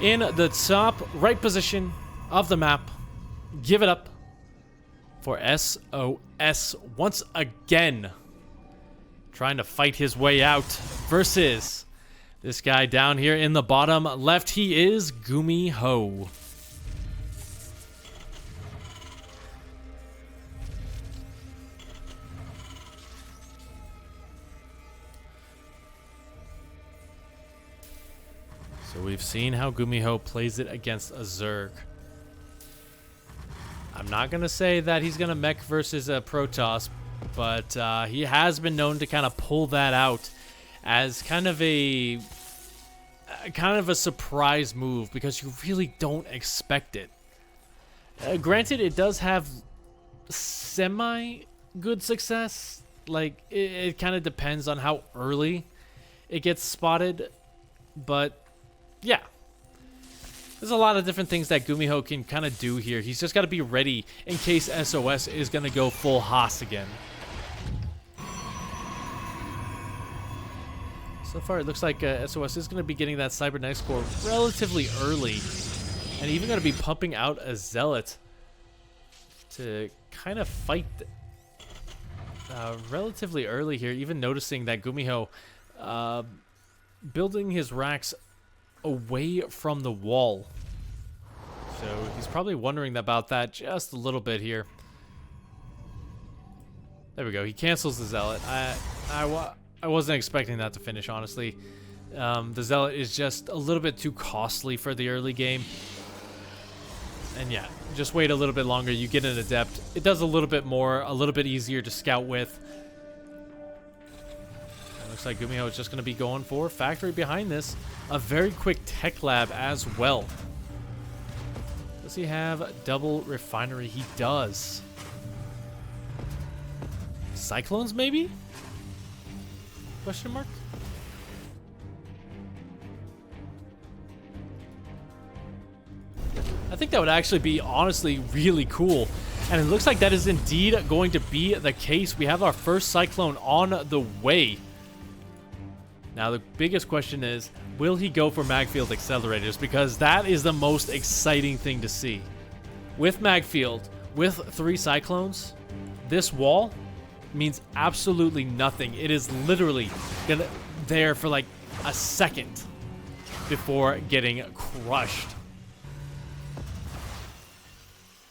in the top right position of the map. Give it up for SOS once again. Trying to fight his way out versus this guy down here in the bottom left. He is Gumiho. So we've seen how Gumiho plays it against a Zerg. I'm not going to say that he's going to mech versus a Protoss, but he has been known to kind of pull that out as kind of a surprise move because you really don't expect it. Granted, it does have semi-good success. Like, it kind of depends on how early it gets spotted, but yeah. There's a lot of different things that Gumiho can kind of do here. He's just got to be ready in case SOS is going to go full Haas again. So far, it looks like SOS is going to be getting that cybernetics core relatively early. And even going to be pumping out a Zealot to kind of fight relatively early here. Even noticing that Gumiho building his racks away from the wall. So he's probably wondering about that just a little bit here. There we go. He cancels the Zealot. I wasn't expecting that to finish, honestly. The Zealot is just a little bit too costly for the early game. And yeah, just wait a little bit longer. You get an Adept. It does a little bit more, a little bit easier to scout with. Looks like Gumiho is just going to be going for factory behind this. A very quick tech lab as well. Does he have double refinery? He does. Cyclones, maybe? Question mark? I think that would actually be honestly really cool. And it looks like that is indeed going to be the case. We have our first Cyclone on the way. Now, the biggest question is, will he go for Magfield accelerators? Because that is the most exciting thing to see. With Magfield, with 3 Cyclones, this wall means absolutely nothing. It is literally there for like a second before getting crushed.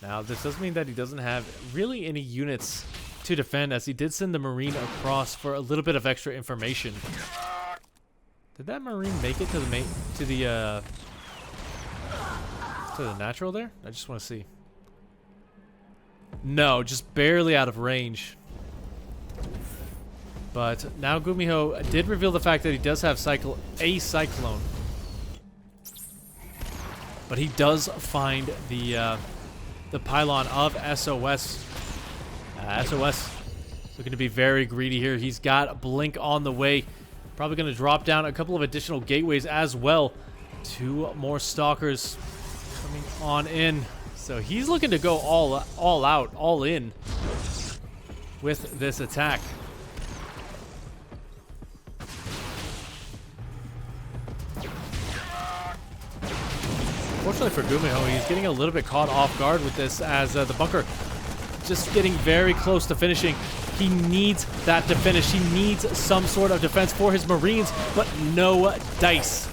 Now, this doesn't mean that he doesn't have really any units to defend, as he did send the Marine across for a little bit of extra information. Did that Marine make it to the natural there? I just want to see. No, just barely out of range. But now Gumiho did reveal the fact that he does have a Cyclone. But he does find the pylon of SOS. SOS looking to be very greedy here. He's got Blink on the way. Probably going to drop down a couple of additional gateways as well. 2 more stalkers coming on in. So he's looking to go all out, all in with this attack. Fortunately for Gumiho, he's getting a little bit caught off guard with this, as the bunker just getting very close to finishing. He needs that to finish. He needs some sort of defense for his Marines, but no dice.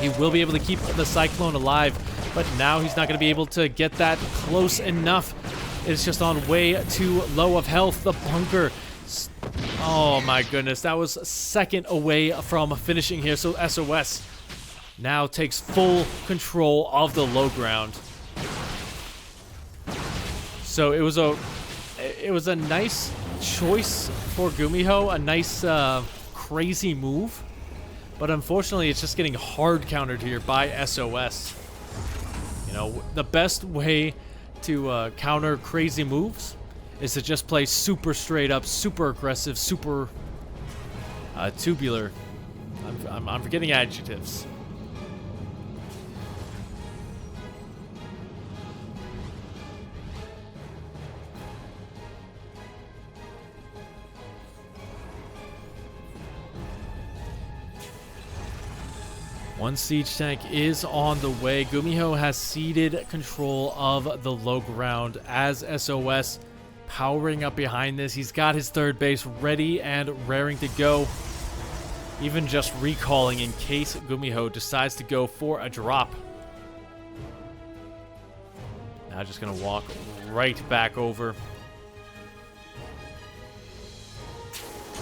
He will be able to keep the Cyclone alive, but now he's not going to be able to get that close enough. It's just on way too low of health. The bunker. Oh my goodness, that was a second away from finishing here. So SOS now takes full control of the low ground. So it was a nice choice for Gumiho, a nice crazy move, but unfortunately it's just getting hard countered here by SOS. You know, the best way to counter crazy moves is to just play super straight up, super aggressive, super tubular. I'm forgetting adjectives. One siege tank is on the way. Gumiho has ceded control of the low ground as SOS powering up behind this. He's got his third base ready and raring to go. Even just recalling in case Gumiho decides to go for a drop. Now just going to walk right back over.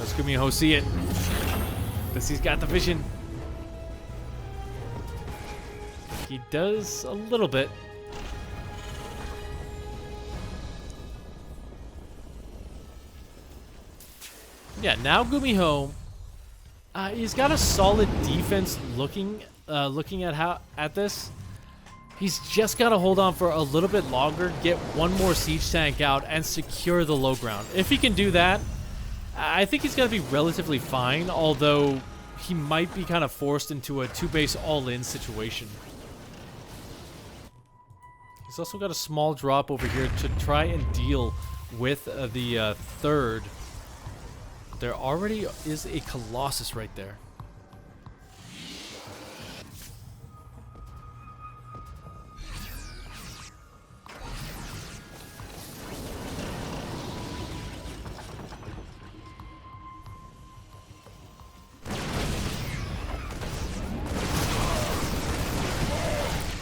Does Gumiho see it? Does he's got the vision? He does a little bit. Yeah, now Gumiho, he's got a solid defense looking at this. He's just got to hold on for a little bit longer, get one more siege tank out, and secure the low ground. If he can do that, I think he's going to be relatively fine, although he might be kind of forced into a two-base all-in situation. He's also got a small drop over here to try and deal with the third. There already is a Colossus right there.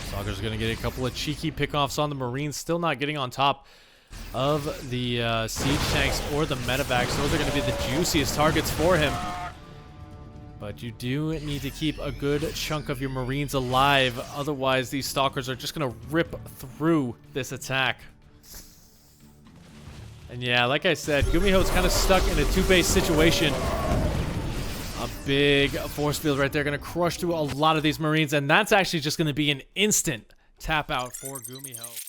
Stalker's going to get a couple of cheeky pickoffs on the Marines, still not getting on top of the siege tanks or the medevacs. Those are going to be the juiciest targets for him. But you do need to keep a good chunk of your Marines alive. Otherwise, these Stalkers are just going to rip through this attack. And yeah, like I said, Gumiho's kind of stuck in a two-base situation. A big force field right there, going to crush through a lot of these Marines. And that's actually just going to be an instant tap out for Gumiho.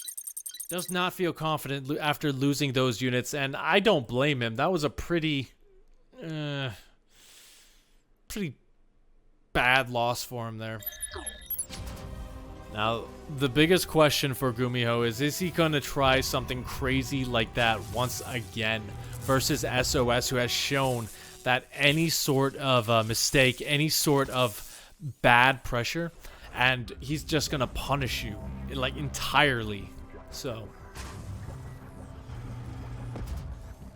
Does not feel confident after losing those units, and I don't blame him. That was a pretty bad loss for him there. Now, the biggest question for Gumiho is he going to try something crazy like that once again versus SOS, who has shown that any sort of mistake, any sort of bad pressure, and he's just going to punish you, like, entirely. So,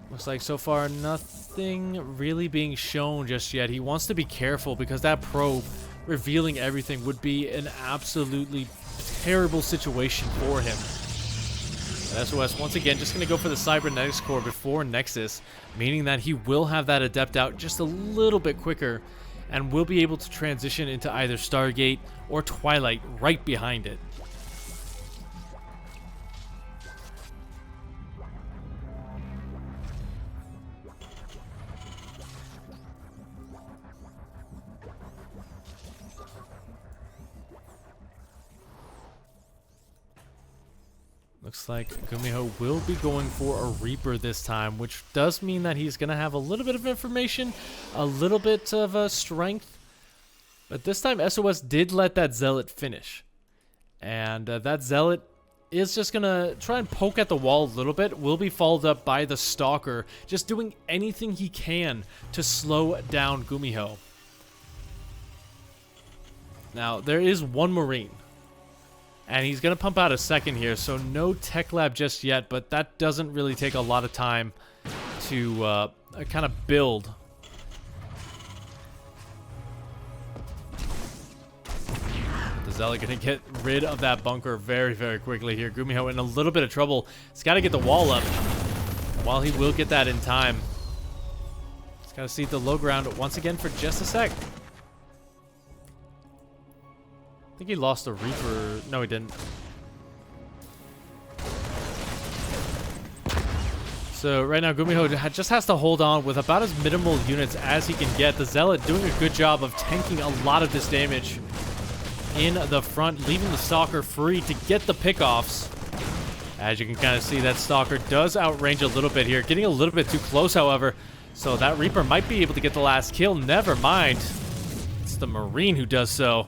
looks like so far nothing really being shown just yet. He wants to be careful because that probe revealing everything would be an absolutely terrible situation for him. And SOS once again just going to go for the cybernetics core before Nexus, meaning that he will have that adept out just a little bit quicker and will be able to transition into either Stargate or Twilight right behind it. Looks like Gumiho will be going for a Reaper this time, which does mean that he's going to have a little bit of information, a little bit of strength. But this time SOS did let that Zealot finish. And that Zealot is just going to try and poke at the wall a little bit. Will be followed up by the Stalker, just doing anything he can to slow down Gumiho. Now, there is one Marine. And he's going to pump out a second here, so no tech lab just yet, but that doesn't really take a lot of time to kind of build. The Zealot going to get rid of that bunker very, very quickly here. Gumiho in a little bit of trouble. He's got to get the wall up. While he will get that in time, he's got to see the low ground once again for just a sec. I think he lost the Reaper. No, he didn't. So right now, Gumiho just has to hold on with about as minimal units as he can get. The Zealot doing a good job of tanking a lot of this damage in the front, leaving the Stalker free to get the pickoffs. As you can kind of see, that Stalker does outrange a little bit here, getting a little bit too close, however. So that Reaper might be able to get the last kill. Never mind. It's the Marine who does so.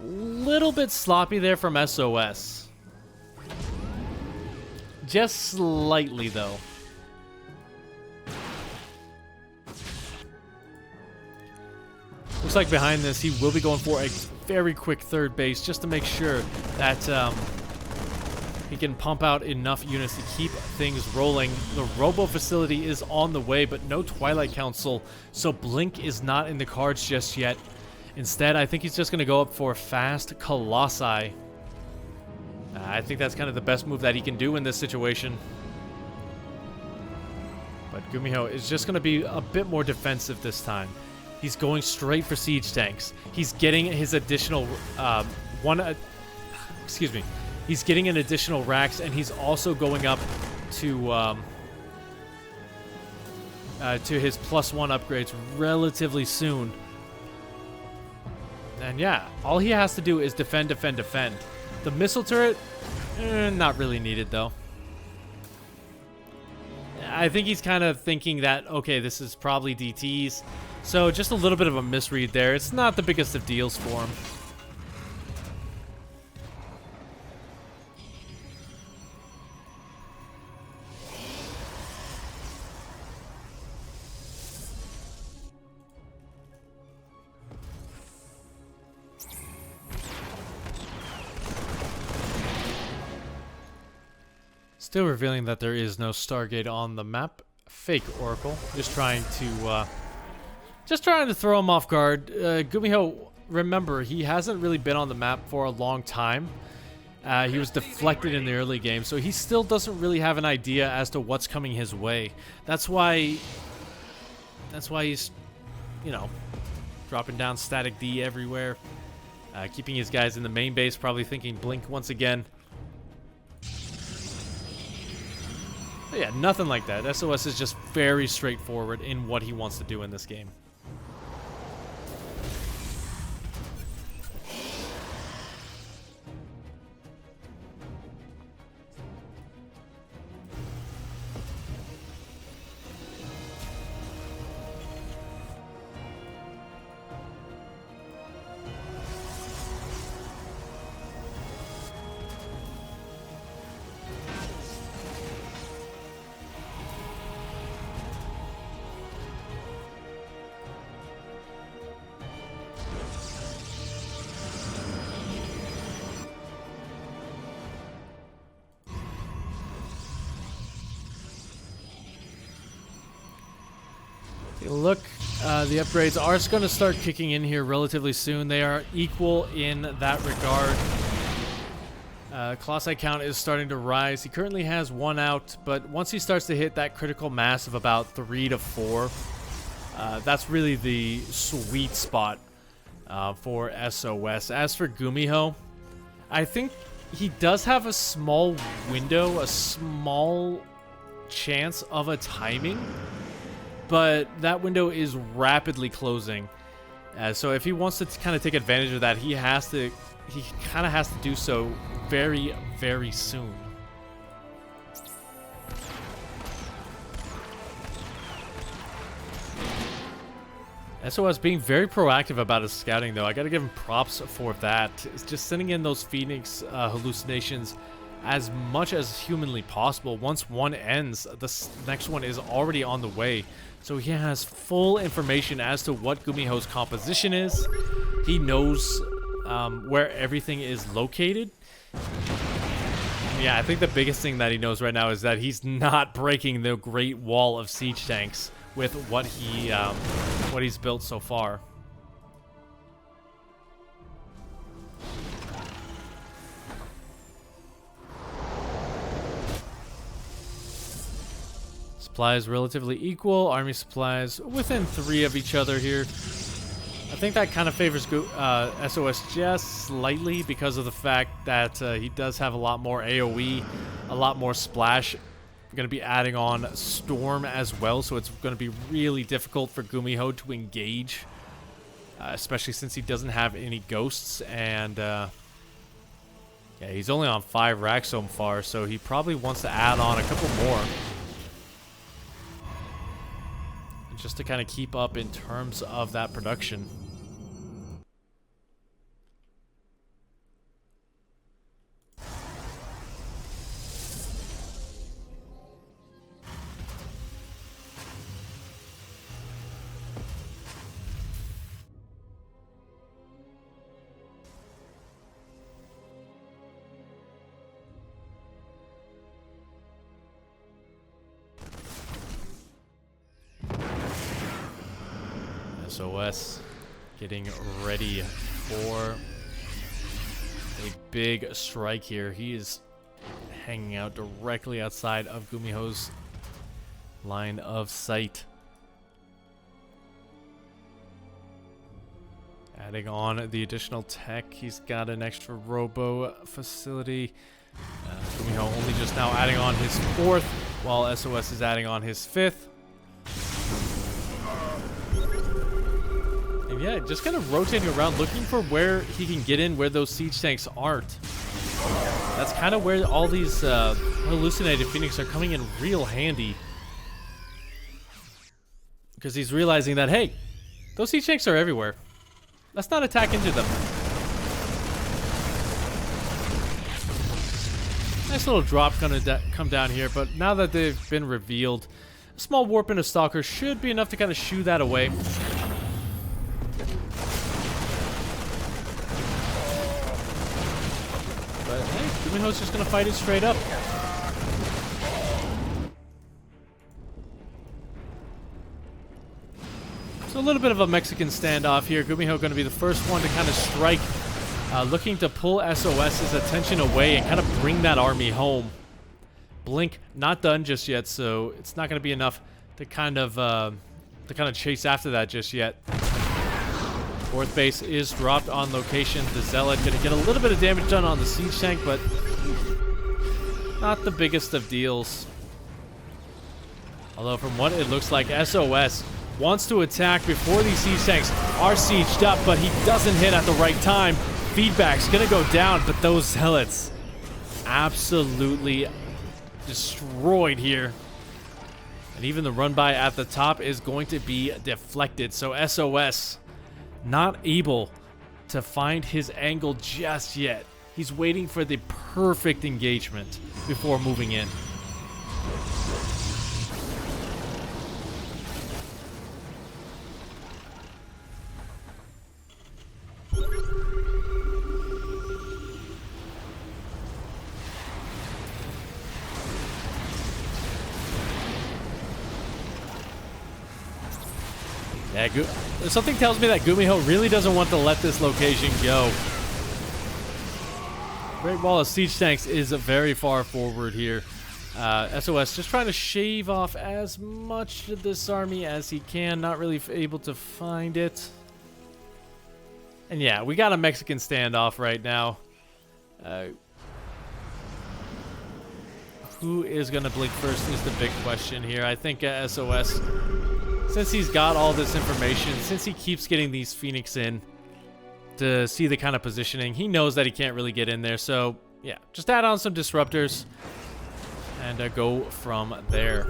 Little bit sloppy there from SOS. Just slightly, though. The Looks like behind this, he will be going for a very quick third base just to make sure that he can pump out enough units to keep things rolling. The Robo facility is on the way, but no Twilight Council, so Blink is not in the cards just yet. Instead, I think he's just going to go up for fast Colossi. I think that's kind of the best move that he can do in this situation. But Gumiho is just going to be a bit more defensive this time. He's going straight for siege tanks. He's getting his additional He's getting an additional racks, and he's also going up to his +1 upgrades relatively soon. And yeah, all he has to do is defend, defend, defend. The missile turret, not really needed though. I think he's kind of thinking that, okay, this is probably DTs. So just a little bit of a misread there. It's not the biggest of deals for him. Still revealing that there is no Stargate on the map. Fake Oracle. Just trying to throw him off guard. Gumiho, remember, he hasn't really been on the map for a long time. He was deflected in the early game, so he still doesn't really have an idea as to what's coming his way. That's why he's, you know, dropping down static D everywhere. Keeping his guys in the main base, probably thinking Blink once again. But yeah, nothing like that. SOS is just very straightforward in what he wants to do in this game. Look, the upgrades are going to start kicking in here relatively soon. They are equal in that regard. Colossi count is starting to rise. He currently has 1 out, but once he starts to hit that critical mass of about 3 to 4, that's really the sweet spot for SOS. As for Gumiho, I think he does have a small window, a small chance of a timing, but that window is rapidly closing. So if he wants to kind of take advantage of that, he kind of has to do so very, very soon. SOS being very proactive about his scouting, though. I gotta give him props for that. It's just sending in those Phoenix hallucinations as much as humanly possible. Once one ends, the next one is already on the way. So he has full information as to what Gumiho's composition is. He knows where everything is located. Yeah, I think the biggest thing that he knows right now is that he's not breaking the Great Wall of siege tanks with what he's built so far. Supplies relatively equal. Army supplies within 3 of each other here. I think that kind of favors SOS just slightly because of the fact that he does have a lot more AoE, a lot more splash. We're going to be adding on Storm as well, so it's going to be really difficult for Gumiho to engage, especially since he doesn't have any ghosts. And yeah, he's only on 5 racks so far, so he probably wants to add on a couple more, just to kind of keep up in terms of that production. SOS getting ready for a big strike here. He is hanging out directly outside of Gumiho's line of sight. Adding on the additional tech, he's got an extra robo facility. Gumiho only just now adding on his 4th, while SOS is adding on his 5th. And yeah, just kind of rotating around, looking for where he can get in, where those siege tanks aren't. That's kind of where all these hallucinated Phoenix are coming in real handy. Because he's realizing that, hey, those siege tanks are everywhere. Let's not attack into them. Nice little drop gonna come down here, but now that they've been revealed, a small warp into Stalker should be enough to kind of shoo that away. But hey, Gumiho's just gonna fight it straight up. So a little bit of a Mexican standoff here. Gumiho going to be the first one to kind of strike, looking to pull SOS's attention away and kind of bring that army home. Blink not done just yet, so it's not going to be enough to kind of chase after that just yet. 4th base is dropped on location. The Zealot going to get a little bit of damage done on the siege tank, but not the biggest of deals. Although from what it looks like, SOS wants to attack before these siege tanks are sieged up, but he doesn't hit at the right time. Feedback's gonna go down, but those Zealots absolutely destroyed here. And even the run by at the top is going to be deflected. So SOS not able to find his angle just yet. He's waiting for the perfect engagement before moving in. Yeah, something tells me that Gumiho really doesn't want to let this location go. Great Wall of Siege Tanks is very far forward here. SOS just trying to shave off as much of this army as he can. Not really able to find it. And yeah, we got a Mexican standoff right now. Who is going to blink first is the big question here. I think SOS... since he's got all this information, since he keeps getting these Phoenix in to see the kind of positioning, he knows that he can't really get in there. So, yeah, just add on some disruptors and go from there.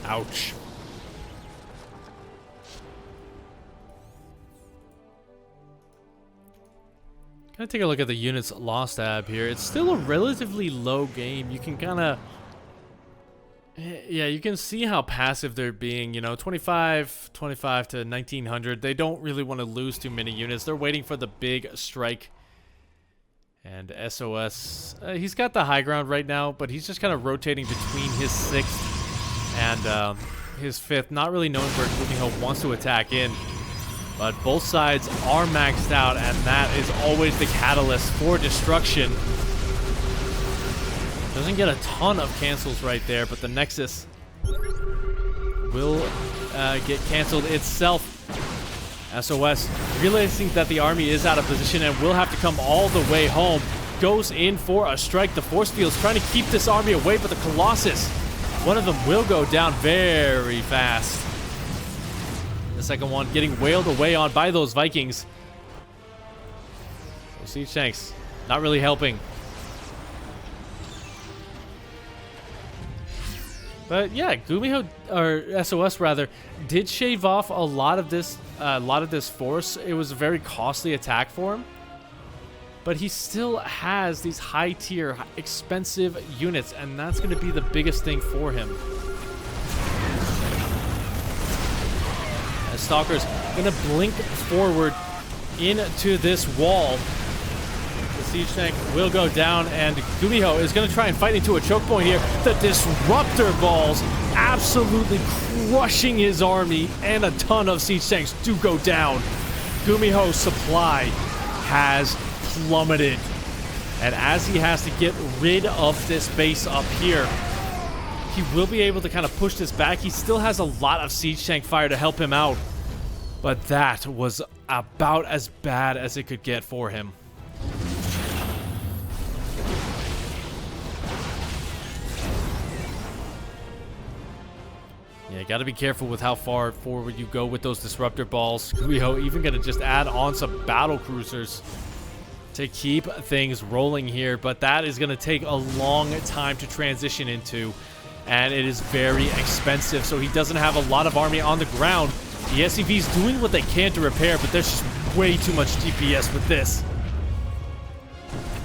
Ouch. Gonna take a look at the units lost tab here. It's still a relatively low game. You can kind of... yeah, you can see how passive they're being. You know, 25 to 1900. They don't really want to lose too many units. They're waiting for the big strike. And SOS, he's got the high ground right now, but he's just kind of rotating between his 6th and his 5th, not really knowing where Gumiho wants to attack in. But both sides are maxed out, and that is always the catalyst for destruction. Doesn't get a ton of cancels right there, but the Nexus will get canceled itself. SOS, realizing that the army is out of position and will have to come all the way home, goes in for a strike. The force field's trying to keep this army away, but the Colossus, one of them will go down very fast. The second one getting wailed away on by those Vikings. So siege tanks not really helping. But yeah, Gumiho, or SOS rather, did shave off a lot of this force. It was a very costly attack for him. But he still has these high-tier, expensive units, and that's going to be the biggest thing for him. Stalker's gonna blink forward into this wall. The siege tank will go down, and Gumiho is gonna try and fight into a choke point here. The disruptor balls absolutely crushing his army, and a ton of siege tanks do go down. Gumiho's supply has plummeted, and as he has to get rid of this base up here, he will be able to kind of push this back. He still has a lot of siege tank fire to help him out, but that was about as bad as it could get for him. Yeah, gotta be careful with how far forward you go with those disruptor balls. Gumiho even gonna just add on some battle cruisers to keep things rolling here, but that is gonna take a long time to transition into, and it is very expensive, so he doesn't have a lot of army on the ground. The SCV's doing what they can to repair, but there's just way too much DPS with this.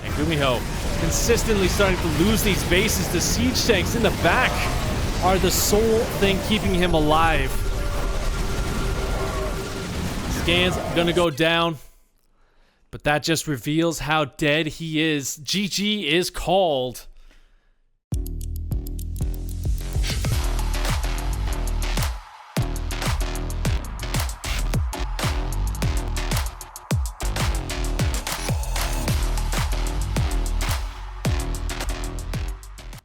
And Gumiho consistently starting to lose these bases. The siege tanks in the back are the sole thing keeping him alive. Scan's gonna go down, but that just reveals how dead he is. GG is called.